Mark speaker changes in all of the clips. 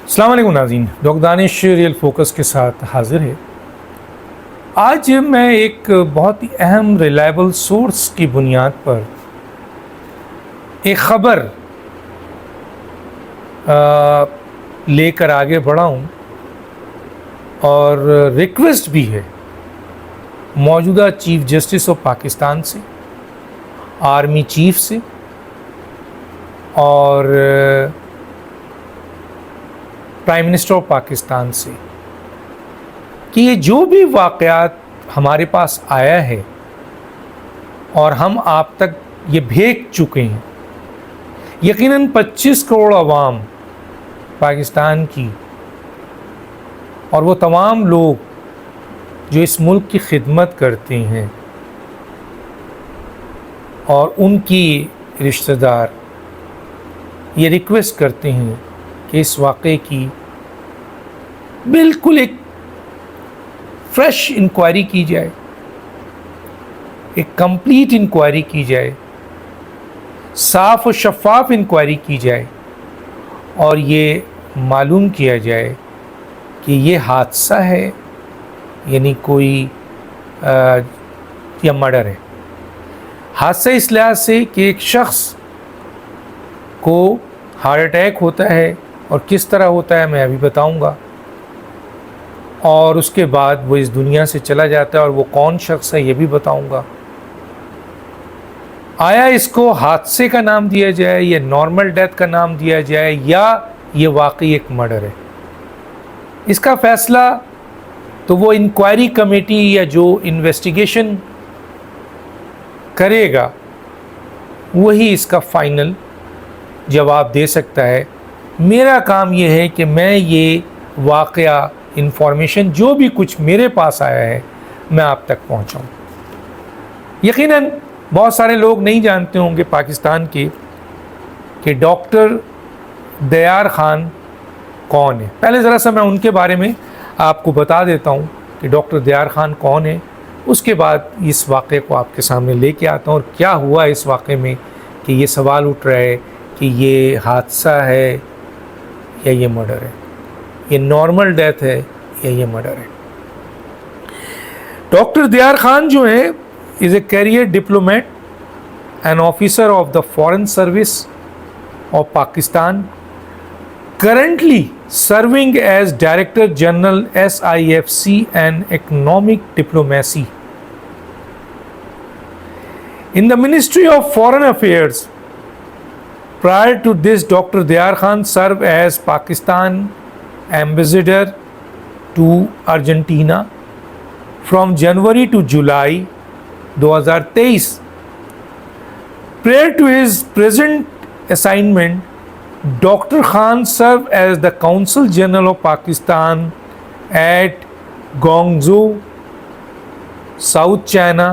Speaker 1: السلام علیکم ناظرین، ڈاکٹر دانش ریئل فوکس کے ساتھ حاضر ہے۔ آج میں ایک بہت ہی اہم ریلائبل سورس کی بنیاد پر ایک خبر لے کر آگے بڑھا ہوں، اور ریکویسٹ بھی ہے موجودہ چیف جسٹس آف پاکستان سے، آرمی چیف سے، اور پرائم منسٹر آف پاکستان سے، کہ یہ جو بھی واقعات ہمارے پاس آیا ہے اور ہم آپ تک یہ بھیج چکے ہیں، یقیناً 25 کروڑ عوام پاکستان کی اور وہ تمام لوگ جو اس ملک کی خدمت کرتے ہیں اور ان کی رشتہ دار یہ ریکویسٹ کرتے ہیں کہ اس واقعے کی بالکل ایک فریش انکوائری کی جائے، ایک کمپلیٹ انکوائری کی جائے، صاف و شفاف انکوائری کی جائے، اور یہ معلوم کیا جائے کہ یہ حادثہ ہے یعنی کوئی یا مرڈر ہے۔ حادثہ اس لحاظ سے کہ ایک شخص کو ہارٹ اٹیک ہوتا ہے، اور کس طرح ہوتا ہے میں ابھی بتاؤں گا، اور اس کے بعد وہ اس دنیا سے چلا جاتا ہے، اور وہ کون شخص ہے یہ بھی بتاؤں گا۔ آیا اس کو حادثے کا نام دیا جائے یا نارمل ڈیتھ کا نام دیا جائے، یا یہ واقعی ایک مرڈر ہے، اس کا فیصلہ تو وہ انکوائری کمیٹی یا جو انویسٹیگیشن کرے گا وہی اس کا فائنل جواب دے سکتا ہے۔ میرا کام یہ ہے کہ میں یہ واقعہ انفارمیشن جو بھی کچھ میرے پاس آیا ہے میں آپ تک پہنچاؤں۔ یقیناً بہت سارے لوگ نہیں جانتے ہوں گے پاکستان کے کہ ڈاکٹر دیار خان کون ہے۔ پہلے ذرا سا میں ان کے بارے میں آپ کو بتا دیتا ہوں کہ ڈاکٹر دیار خان کون ہے، اس کے بعد اس واقعے کو آپ کے سامنے لے کے آتا ہوں، اور کیا ہوا اس واقعے میں کہ یہ سوال اٹھ رہا ہے کہ یہ حادثہ ہے یا یہ مرڈر ہے، یہ نارمل ڈیتھ ہے یا یہ مرڈر ہے۔ ڈاکٹر دیار خان جو ہے is a career diplomat and officer of the foreign service of Pakistan, currently serving as Director General SIFC and Economic Diplomacy in the Ministry of Foreign Affairs. Prior to this, Dr. Dayar Khan served as Pakistan Ambassador to Argentina from January to July 2023. Prior to his present assignment, Dr. Khan served as the Consul General of Pakistan at Guangzhou, South China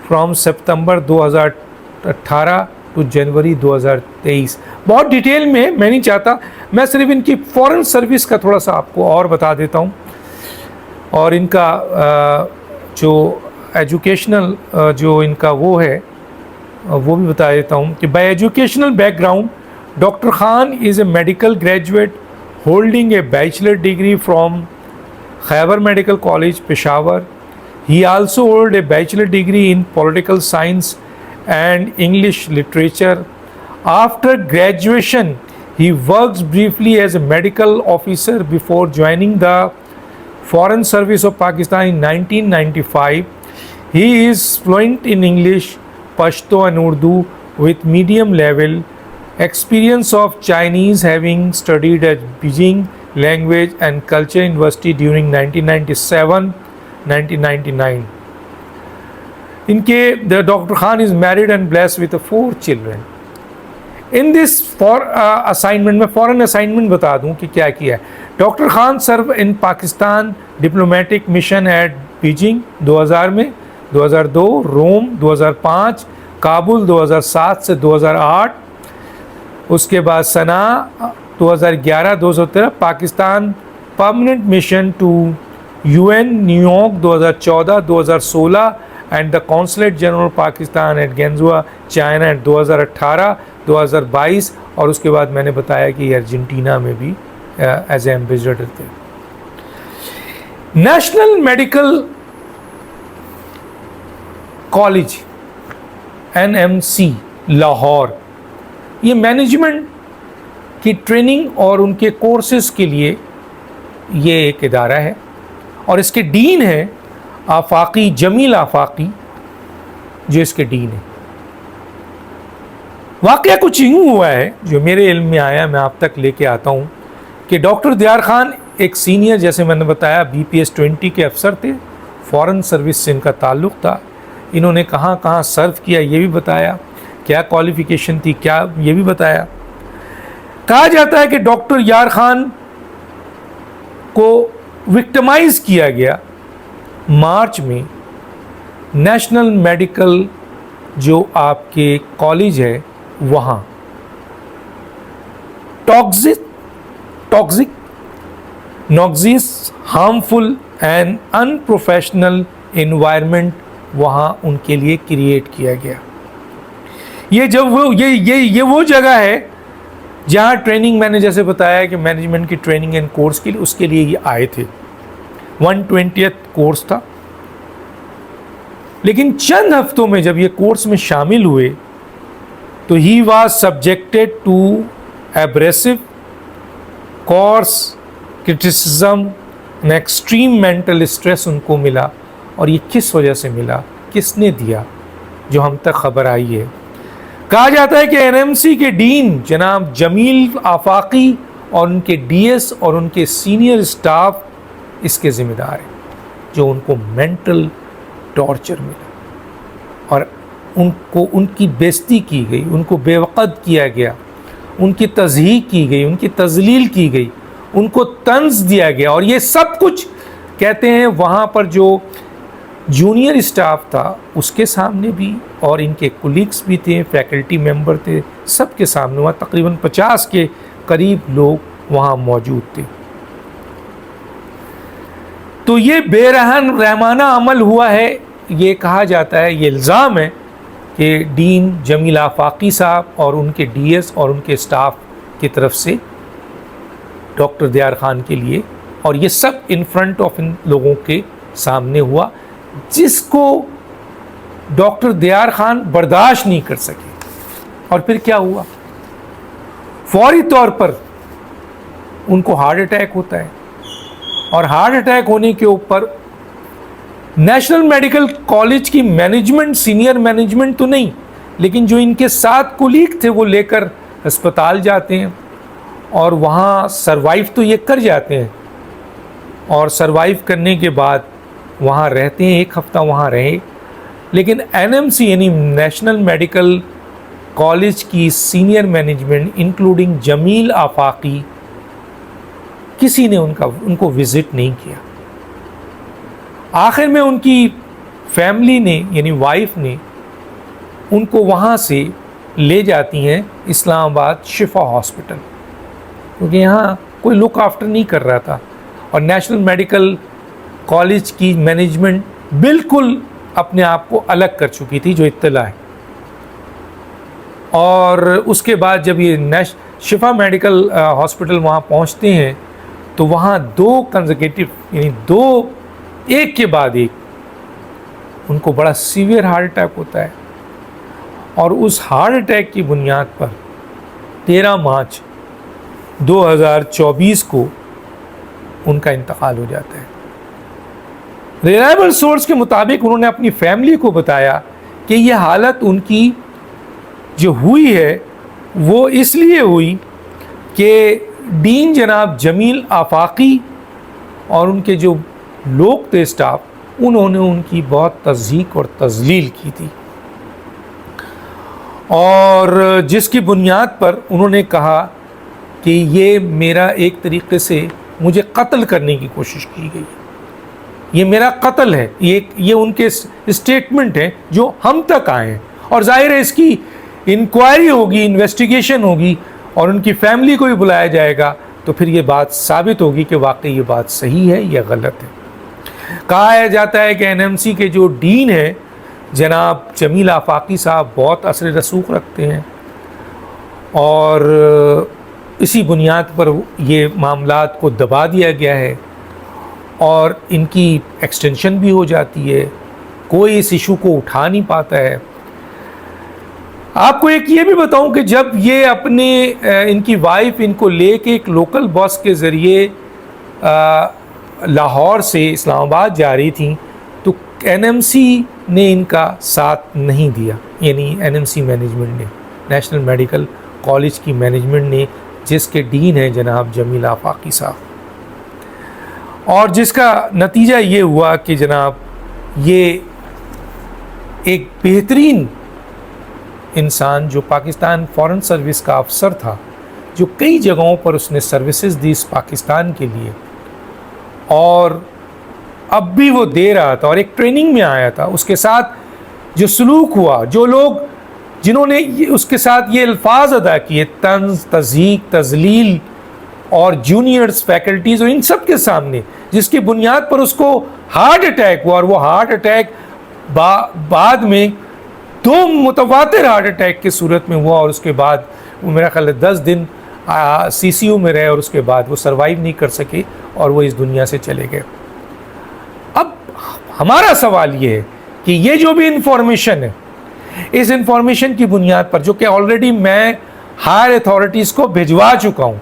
Speaker 1: from September 2018 to January 2023۔ بہت detail میں نہیں چاہتا، میں صرف ان کی فورن service کا تھوڑا سا آپ کو اور بتا دیتا ہوں، اور ان کا جو ایجوکیشنل جو ان کا وہ ہے وہ بھی بتا دیتا ہوں کہ by educational back ground Dr. Khan is a medical graduate holding a bachelor degree from Khyber Medical College, Peshawar. He also holds a bachelor degree in political science and English literature. After graduation, he works briefly as a medical officer before joining the Foreign Service of Pakistan in 1995. He is fluent in English, Pashto and Urdu with medium level experience of Chinese, having studied at Beijing Language and Culture University during 1997-1999. Dr. Khan is married and blessed with 4 children. In this assignment, میں foreign assignment بتا دوں کہ کیا کیا ہے۔ Dr. Khan served in Pakistan diplomatic mission at Beijing 2000 میں، 2002 روم، 2005 کابل، 2007 سے 2008، اس کے بعد سنا 2011 2013 Pakistan permanent mission to UN New York 2014 2016 and the consulate general Pakistan at Guangzhou China at 2018 2022، اور اس کے بعد میں نے بتایا کہ یہ ارجنٹینا میں بھی ایز اے ایمبیسڈر تھے. National medical college NMC Lahore یہ مینجمنٹ کی ٹریننگ اور ان کے کورسز کے لیے یہ ایک ادارہ ہے اور اس کے ڈین ہے آفاقی جمیل آفاقی جو اس کے ڈین ہے. واقعہ کچھ یوں ہوا ہے جو میرے علم میں آیا, میں آپ تک لے کے آتا ہوں کہ ڈاکٹر دیار خان ایک سینئر, جیسے میں نے بتایا, BPS-20 کے افسر تھے, فورن سروس سے ان کا تعلق تھا. انہوں نے کہاں کہاں سرو کیا یہ بھی بتایا, کیا کوالیفیکیشن تھی کیا یہ بھی بتایا. کہا جاتا ہے کہ ڈاکٹر یار خان کو وکٹمائز کیا گیا مارچ میں نیشنل میڈیکل جو آپ کے کالج ہے وہاں. Toxic noxious harmful and unprofessional environment وہاں ان کے لیے کریٹ کیا گیا. یہ وہ جگہ ہے جہاں ٹریننگ, میں نے جیسے بتایا کہ مینجمنٹ کی ٹریننگ اینڈ کورس کے لیے, اس کے لیے یہ آئے تھے. 120th کورس تھا, لیکن چند ہفتوں میں جب یہ کورس میں شامل ہوئے تو ہی was subjected to abrasive coarse criticism and extreme mental stress ان کو ملا. اور یہ کس وجہ سے ملا, کس نے دیا, جو ہم تک خبر آئی ہے. کہا جاتا ہے کہ NMC کے ڈین جناب جمیل آفاقی اور ان کے DS اور ان کے سینئر اسٹاف اس کے ذمہ دار ہیں, جو ان کو مینٹل ٹارچر ملا اور ان کو ان کی بےزتی کی گئی, ان کو بے وقت کیا گیا, ان کی تضحیق کی گئی, ان کی تذلیل کی گئی, ان کو طنز دیا گیا. اور یہ سب کچھ کہتے ہیں وہاں پر جو جونیئر اسٹاف تھا اس کے سامنے بھی, اور ان کے کولیگس بھی تھے, فیکلٹی ممبر تھے, سب کے سامنے. وہاں تقریباً 50 کے قریب لوگ وہاں موجود تھے. تو یہ بے رحمانہ عمل ہوا ہے. یہ کہا جاتا ہے, یہ الزام ہے کہ ڈین جمیل آفاقی صاحب اور ان کے DS اور ان کے اسٹاف کی طرف سے ڈاکٹر دیار خان کے لیے, اور یہ سب ان فرنٹ آف ان لوگوں کے سامنے ہوا, جس کو ڈاکٹر دیار خان برداشت نہیں کر سکے. اور پھر کیا ہوا, فوری طور پر ان کو ہارٹ اٹیک ہوتا ہے, اور ہارٹ اٹیک ہونے کے اوپر نیشنل میڈیکل کالج کی مینجمنٹ, سینئر مینجمنٹ تو نہیں, لیکن جو ان کے ساتھ کولیگ تھے وہ لے کر ہسپتال جاتے ہیں, اور وہاں سروائیو تو یہ کر جاتے ہیں, اور سروائیو کرنے کے بعد وہاں رہتے ہیں, 1 ہفتہ وہاں رہے. لیکن NMC یعنی نیشنل میڈیکل کالج کی سینئر مینجمنٹ انکلوڈنگ جمیل آفاقی, کسی نے ان کو وزٹ نہیں کیا. آخر میں ان کی فیملی نے یعنی وائف نے ان کو وہاں سے لے جاتی ہیں اسلام آباد شفا ہاسپٹل, کیونکہ یہاں کوئی لک آفٹر نہیں کر رہا تھا, اور نیشنل میڈیکل کالج کی مینجمنٹ بالکل اپنے آپ کو الگ کر چکی تھی, جو اطلاع ہے. اور اس کے بعد جب یہ شفا میڈیکل ہاسپٹل وہاں پہنچتے ہیں تو وہاں 2 کنزیکیٹو یعنی 2 ایک کے بعد ایک ان کو بڑا سیویئر ہارٹ اٹیک ہوتا ہے, اور اس ہارٹ اٹیک کی بنیاد پر 13 مارچ 2024 کو ان کا انتقال ہو جاتا ہے. ریلائبل سورس کے مطابق انہوں نے اپنی فیملی کو بتایا کہ یہ حالت ان کی جو ہوئی ہے وہ اس لیے ہوئی کہ ڈین جناب جمیل آفاقی اور ان کے جو لوگ تھے اسٹاف, انہوں نے ان کی بہت تضحیق اور تذلیل کی تھی, اور جس کی بنیاد پر انہوں نے کہا کہ یہ میرا ایک طریقے سے مجھے قتل کرنے کی کوشش کی گئی, یہ میرا قتل ہے. یہ ان کے اسٹیٹمنٹ ہیں جو ہم تک آئے ہیں, اور ظاہر ہے اس کی انکوائری ہوگی, انویسٹیگیشن ہوگی, اور ان کی فیملی کو بھی بلایا جائے گا, تو پھر یہ بات ثابت ہوگی کہ واقعی یہ بات صحیح ہے یا غلط ہے. کہا جاتا ہے کہ NMC کے جو ڈین ہیں جناب جمیل آفاقی صاحب بہت اثر رسوخ رکھتے ہیں, اور اسی بنیاد پر یہ معاملات کو دبا دیا گیا ہے اور ان کی ایکسٹینشن بھی ہو جاتی ہے، کوئی اس ایشو کو اٹھا نہیں پاتا ہے۔ آپ کو ایک یہ بھی بتاؤں کہ جب یہ اپنے ان کی وائف ان کو لے کے ایک لوکل بس کے ذریعے لاہور سے اسلام آباد جا رہی تھیں تو این ایم سی نے ان کا ساتھ نہیں دیا، یعنی این ایم سی مینجمنٹ نے، نیشنل میڈیکل کالج کی مینجمنٹ نے، جس کے ڈین ہیں جناب جمیل آفاقی صاحب، اور جس کا نتیجہ یہ ہوا کہ جناب یہ ایک بہترین انسان جو پاکستان فورن سروس کا افسر تھا، جو کئی جگہوں پر اس نے سروسز دی اس پاکستان کے لیے، اور اب بھی وہ دے رہا تھا اور ایک ٹریننگ میں آیا تھا، اس کے ساتھ جو سلوک ہوا، جو لوگ جنہوں نے اس کے ساتھ یہ الفاظ ادا کیے، طنز، تضحیک، تذلیل، اور جونیئرز، فیکلٹیز، اور ان سب کے سامنے، جس کی بنیاد پر اس کو ہارٹ اٹیک ہوا، اور وہ ہارٹ اٹیک بعد میں 2 متواتر ہارٹ اٹیک کی صورت میں ہوا، اور اس کے بعد وہ میرا خیال ہے 10 دن سی سی یو میں رہے، اور اس کے بعد وہ سروائیو نہیں کر سکے اور وہ اس دنیا سے چلے گئے۔ اب ہمارا سوال یہ ہے کہ یہ جو بھی انفارمیشن ہے، اس انفارمیشن کی بنیاد پر، جو کہ آلریڈی میں ہائر اتھارٹیز کو بھجوا چکا ہوں،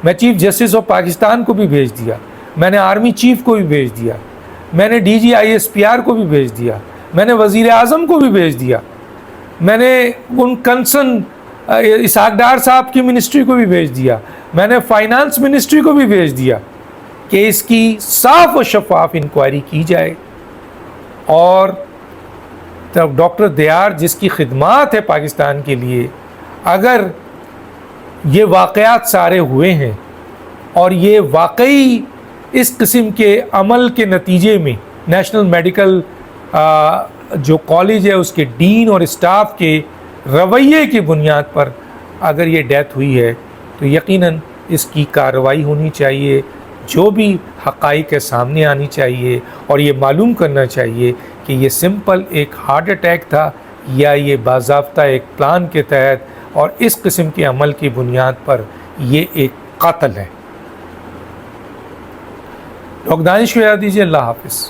Speaker 1: میں چیف جسٹس آف پاکستان کو بھی بھیج دیا، میں نے آرمی چیف کو بھی بھیج دیا، میں نے D G I S P R کو بھی بھیج دیا، میں نے وزیر اعظم کو بھی بھیج دیا، میں نے ان کنسرن اسحاق ڈار صاحب کی منسٹری کو بھی بھیج دیا، میں نے فائنانس منسٹری کو بھی بھیج دیا کہ اس کی صاف و شفاف انکوائری کی جائے، اور ڈاکٹر دیار جس کی خدمات ہے پاکستان کے لیے، اگر یہ واقعات سارے ہوئے ہیں اور یہ واقعی اس قسم کے عمل کے نتیجے میں نیشنل میڈیکل جو کالج ہے اس کے ڈین اور اسٹاف کے رویے کی بنیاد پر اگر یہ ڈیتھ ہوئی ہے، تو یقیناً اس کی کارروائی ہونی چاہیے، جو بھی حقائق کے سامنے آنی چاہیے، اور یہ معلوم کرنا چاہیے کہ یہ سمپل ایک ہارٹ اٹیک تھا یا یہ باضابطہ ایک پلان کے تحت اور اس قسم کے عمل کی بنیاد پر یہ ایک قتل ہے۔ ڈاکٹر دانش کو یاد دیجیے۔ اللہ حافظ۔